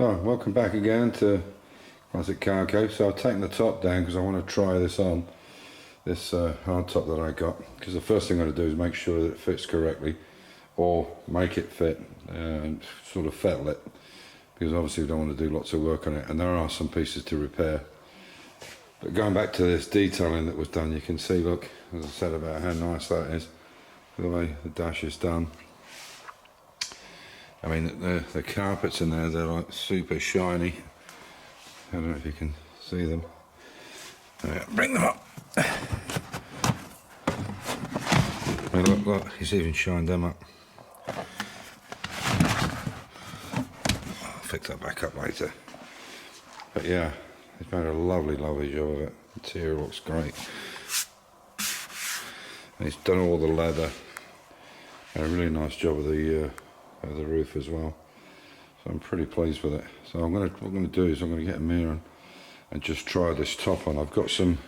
Oh, welcome back again to Classic Car Cave. So I've taken the top down because I want to try this on, this hard top that I got, because the first thing I'm going to do is make sure that it fits correctly, or make it fit and sort of fettle it, because obviously we don't want to do lots of work on it, and there are some pieces to repair. But going back to this detailing that was done, you can see, look, as I said about how nice that is, the way the dash is done. I mean, the carpets in there, they're like super shiny. I don't know if you can see them. Bring them up. I mean, look, he's even shined them up. I'll fix that back up later. But yeah, he's made a lovely, lovely job of it. The interior looks great. And he's done all the leather. And a really nice job of the roof as well. So I'm pretty pleased with it. So what I'm gonna do is I'm gonna get a mirror and just try this top on. I've got some,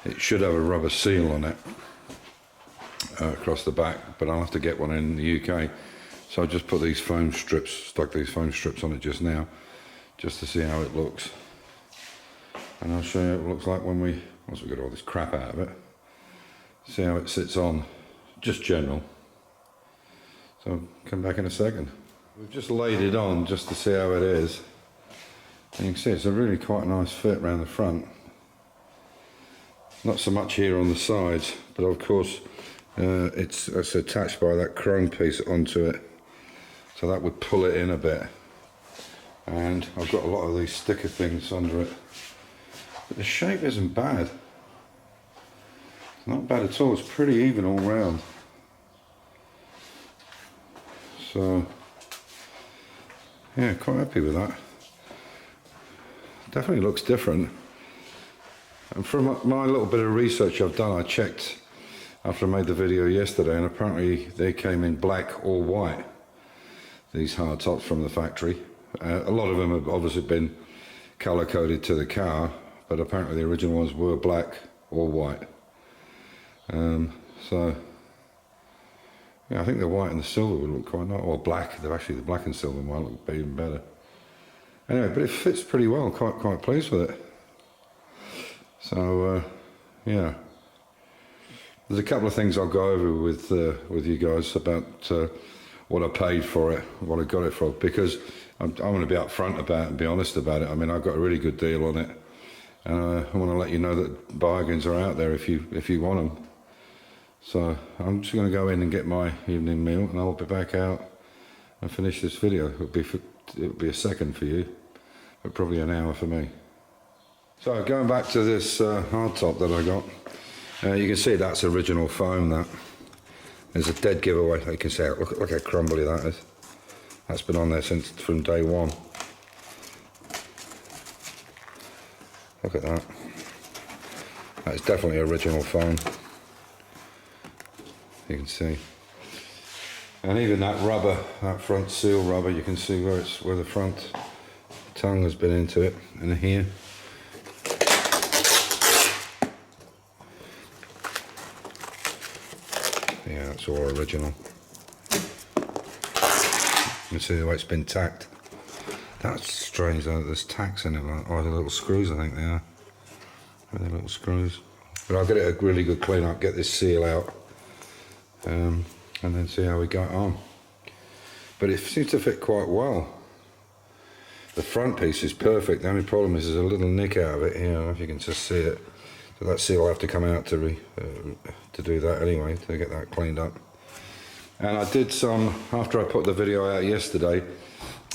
it should have a rubber seal on it across the back, but I'll have to get one in the UK. So I just put these foam strips, stuck these foam strips on it just now, just to see how it looks. And I'll show you what it looks like once we get all this crap out of it. See how it sits on, just general. So come back in a second. We've just laid it on just to see how it is. And you can see it's a really quite nice fit around the front. Not so much here on the sides, but of course it's attached by that chrome piece onto it. So that would pull it in a bit. And I've got a lot of these sticker things under it. But the shape isn't bad. It's not bad at all, it's pretty even all round. So, yeah, quite happy with that. Definitely looks different. And from my little bit of research I've done, I checked after I made the video yesterday, and apparently they came in black or white, these hard tops from the factory. A lot of them have obviously been colour coded to the car, but apparently the original ones were black or white. So yeah, I think the white and the silver would look quite nice, or black. Actually, the black and silver might look even better. Anyway, but it fits pretty well. Quite pleased with it. So yeah, there's a couple of things I'll go over with you guys about what I paid for it, what I got it for, because I want to be upfront about it and be honest about it. I mean, I got a really good deal on it, and I want to let you know that bargains are out there if you want them. So I'm just going to go in and get my evening meal, and I'll be back out and finish this video. It'll be a second for you, but probably an hour for me. So going back to this hard top that I got, you can see that's original foam. That there's a dead giveaway. You can see it. Look how crumbly that is. That's been on there from day one. Look at that. That is definitely original foam. You can see, and even that rubber, that front seal rubber, you can see where the front tongue has been into it, and here. Yeah, that's all original. You can see the way it's been tacked. That's strange though, there's tacks in it, or the little screws, I think they are. They're little screws. But I'll get it a really good clean up, get this seal out. And then see how we go on. But it seems to fit quite well. The front piece is perfect. The only problem is there's a little nick out of it here. I don't know if you can just see it. So that seal will have to come out to do that anyway, to get that cleaned up. And I did some, after I put the video out yesterday,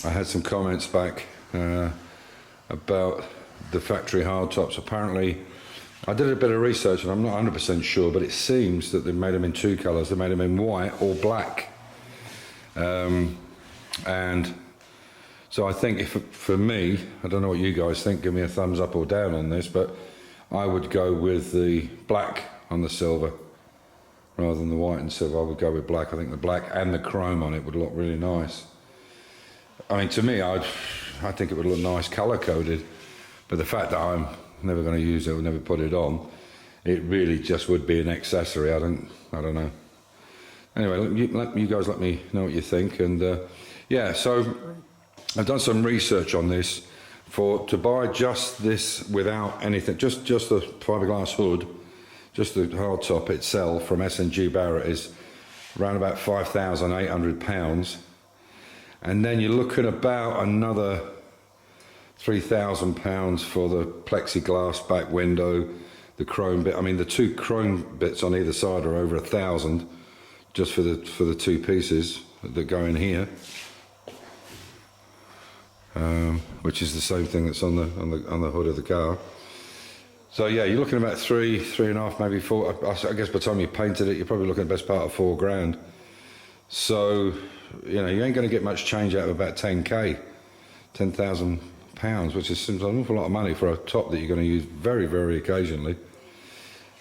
I had some comments back about the factory hardtops. Apparently, I did a bit of research and I'm not 100% sure, but it seems that they made them in two colours. They made them in white or black. And so I think for me, I don't know what you guys think, give me a thumbs up or down on this, but I would go with the black on the silver rather than the white and silver. I would go with black. I think the black and the chrome on it would look really nice. I mean, to me, I think it would look nice colour coded, but the fact that I'm never going to use it or never put it on, it really just would be an accessory. I don't know. Anyway, you guys let me know what you think, and yeah, so I've done some research on this. To buy just this without anything, just the fiberglass hood, just the hard top itself from S&G Barrett is around about £5,800, and then you're looking about another £3,000 for the plexiglass back window, the chrome bit. I mean, the two chrome bits on either side are over £1,000 just for the two pieces that go in here. Which is the same thing that's on the hood of the car. So yeah, you're looking at about three and a half, maybe four. I guess by the time you painted it, you're probably looking at the best part of £4,000. So you know, you ain't going to get much change out of about 10k, £10,000, which seems an awful lot of money for a top that you're going to use very, very occasionally.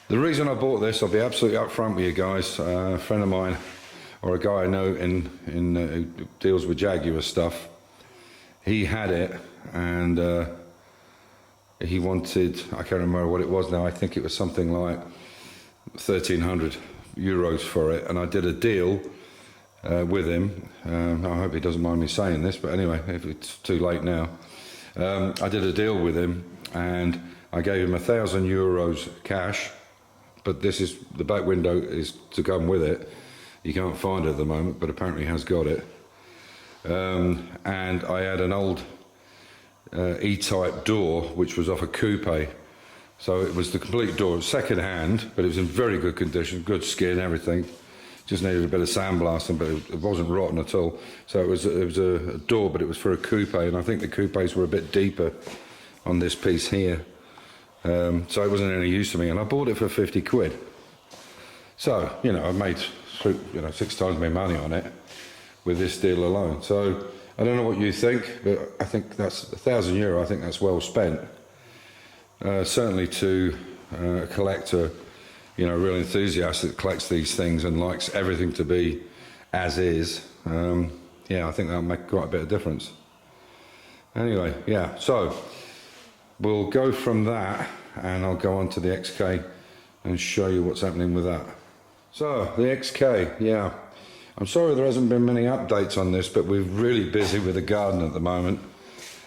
The reason I bought this, I'll be absolutely upfront with you guys. A friend of mine, or a guy I know who deals with Jaguar stuff. He had it, and he wanted, I can't remember what it was now, I think it was something like 1,300 euros for it, and I did a deal with him. I hope he doesn't mind me saying this, but anyway, if it's too late now. I did a deal with him, and I gave him 1,000 euros cash, but the back window is to come with it. You can't find it at the moment, but apparently he has got it. And I had an old E-type door which was off a coupe, so it was the complete door, second hand, but it was in very good condition, good skin, everything. Just needed a bit of sandblasting, but it wasn't rotten at all. So it was a door, but it was for a coupe, and I think the coupes were a bit deeper on this piece here, so it wasn't any use to me, and I bought it for 50 quid. So you know, I made 6 times my money on it with this deal alone. So I don't know what you think, but I think that's €1,000. I think that's well spent. Certainly to a collector, you know, a real enthusiast that collects these things and likes everything to be as is. Yeah, I think that'll make quite a bit of difference. Anyway, yeah, so we'll go from that, and I'll go on to the XK and show you what's happening with that. So the XK, yeah. I'm sorry there hasn't been many updates on this, but we're really busy with the garden at the moment.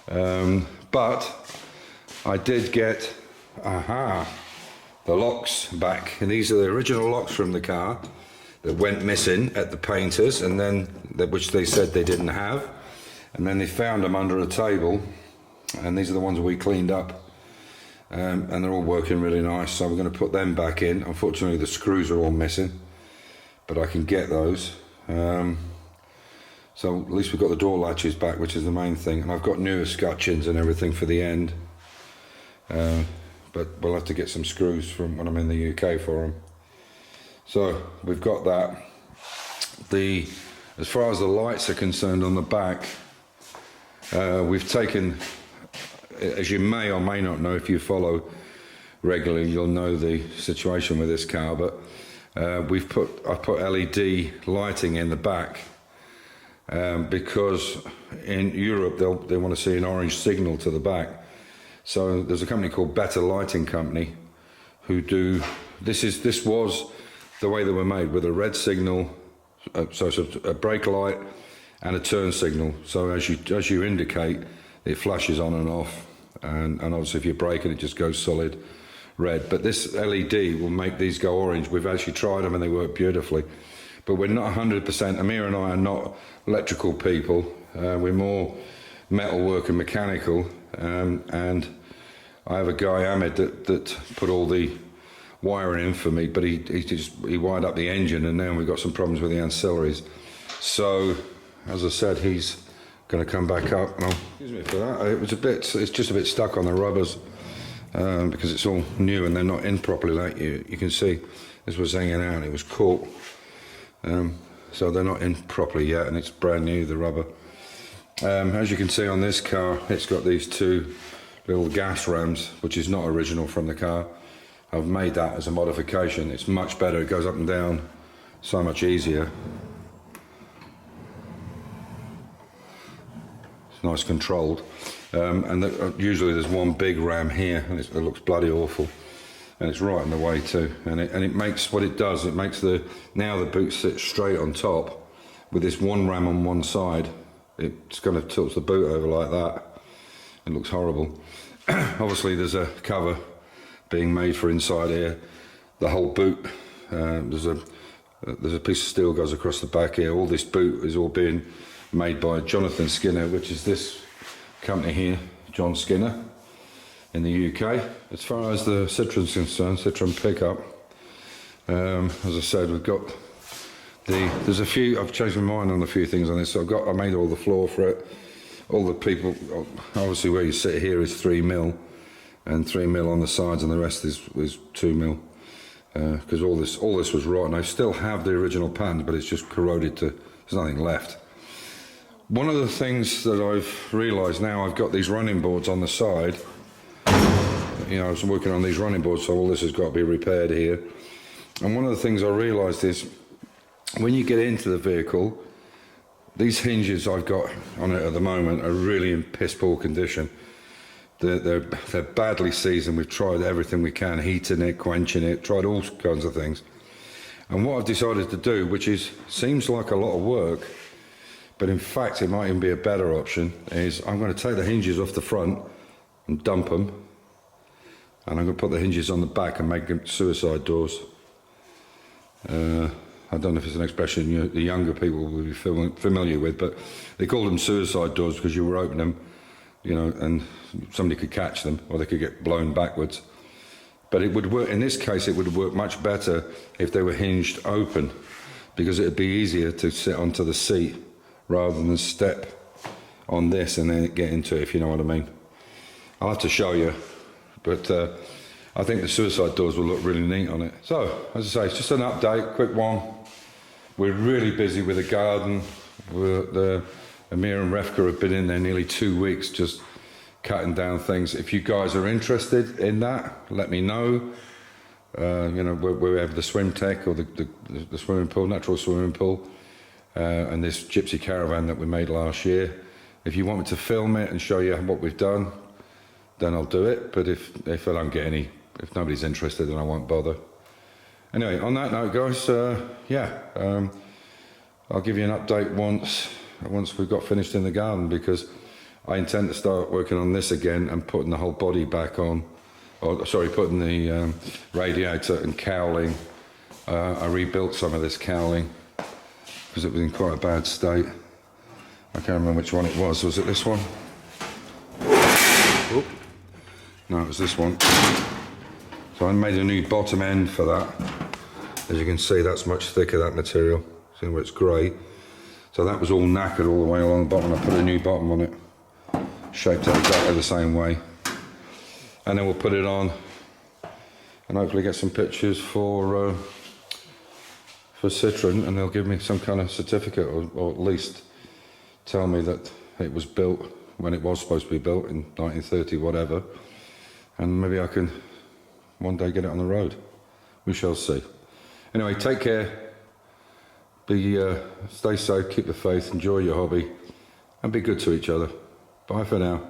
But I did get, the locks back. And these are the original locks from the car that went missing at the painters, and then which they said they didn't have. And then they found them under a table, and these are the ones we cleaned up. And they're all working really nice, so we're going to put them back in. Unfortunately, the screws are all missing, but I can get those. So at least we've got the door latches back, which is the main thing, and I've got newer scutcheons and everything for the end, but we'll have to get some screws from when I'm in the UK for them. So we've got that. As far as the lights are concerned on the back, we've taken, as you may or may not know, if you follow regularly, you'll know the situation with this car, but I put LED lighting in the back because in Europe they want to see an orange signal to the back. So there's a company called Better Lighting Company who do this was the way they were made, with a red signal, so it's a brake light and a turn signal. So as you indicate, it flashes on and off, and obviously if you brake it just goes solid red. But this LED will make these go orange. We've actually tried them and they work beautifully, but we're not 100%. Amir and I are not electrical people. We're more metalwork and mechanical, and I have a guy, Ahmed, that put all the wiring in for me, but he wired up the engine, and now we've got some problems with the ancillaries. So as I said, he's going to come back up, and excuse me for that. It's just a bit stuck on the rubbers, because it's all new and they're not in properly. Like you can see, this was hanging out, it was caught, so they're not in properly yet, and it's brand new, the rubber. As you can see on this car, it's got these two little gas rams, which is not original from the car. I've made that as a modification. It's much better, it goes up and down so much easier. It's nice controlled. Usually there's one big ram here, and it looks bloody awful, and it's right in the way too. And it makes what it does. It makes the boot sit straight on top with this one ram on one side, it kind of tilts the boot over like that. It looks horrible. Obviously there's a cover being made for inside here. The whole boot, there's a piece of steel goes across the back here. All this boot is all being made by Jonathan Skinner, which is this company here, John Skinner, in the UK. As far as the Citroen's concerned, Citroen pickup, as I said, we've got there's a few, I've changed my mind on a few things on this. So I made all the floor for it. All the people, obviously where you sit here is 3mm, and 3mm on the sides, and the rest is 2mm. Because all this was rotten. I still have the original pattern, but it's just corroded to, there's nothing left. One of the things that I've realised now, I've got these running boards on the side. You know, I was working on these running boards, so all this has got to be repaired here. And one of the things I realised is, when you get into the vehicle, these hinges I've got on it at the moment are really in piss poor condition. They're badly seasoned. We've tried everything we can, heating it, quenching it, tried all kinds of things. And what I've decided to do, which seems like a lot of work, but in fact it might even be a better option, is I'm going to take the hinges off the front and dump them, and I'm going to put the hinges on the back and make them suicide doors. I don't know if it's an expression the younger people will be familiar with, but they call them suicide doors because you were opening them, you know, and somebody could catch them, or they could get blown backwards. But it would work, in this case it would work much better if they were hinged open, because it would be easier to sit onto the seat rather than step on this and then get into it, if you know what I mean. I'll have to show you, but I think the suicide doors will look really neat on it. So, as I say, it's just an update, quick one. We're really busy with the garden. Amir and Refka have been in there nearly 2 weeks just cutting down things. If you guys are interested in that, let me know. You know, we have the swim tech, or the swimming pool, natural swimming pool, and this gypsy caravan that we made last year. If you want me to film it and show you what we've done, then I'll do it. But if I don't get any, if nobody's interested, then I won't bother. Anyway, on that note, guys, I'll give you an update once we've got finished in the garden, because I intend to start working on this again and putting the whole body back on, or sorry, putting the radiator and cowling. I rebuilt some of this cowling because it was in quite a bad state. I can't remember which one it was. Was it this one? Oh. No, it was this one. So I made a new bottom end for that. As you can see, that's much thicker, that material. See where it's grey. So that was all knackered all the way along the bottom. I put a new bottom on it, shaped it exactly the same way. And then we'll put it on and hopefully get some pictures for Citroen, and they'll give me some kind of certificate, or at least tell me that it was built when it was supposed to be built in 1930, whatever. And maybe I can one day get it on the road. We shall see. Anyway, take care. Stay safe, keep the faith, enjoy your hobby, and be good to each other. Bye for now.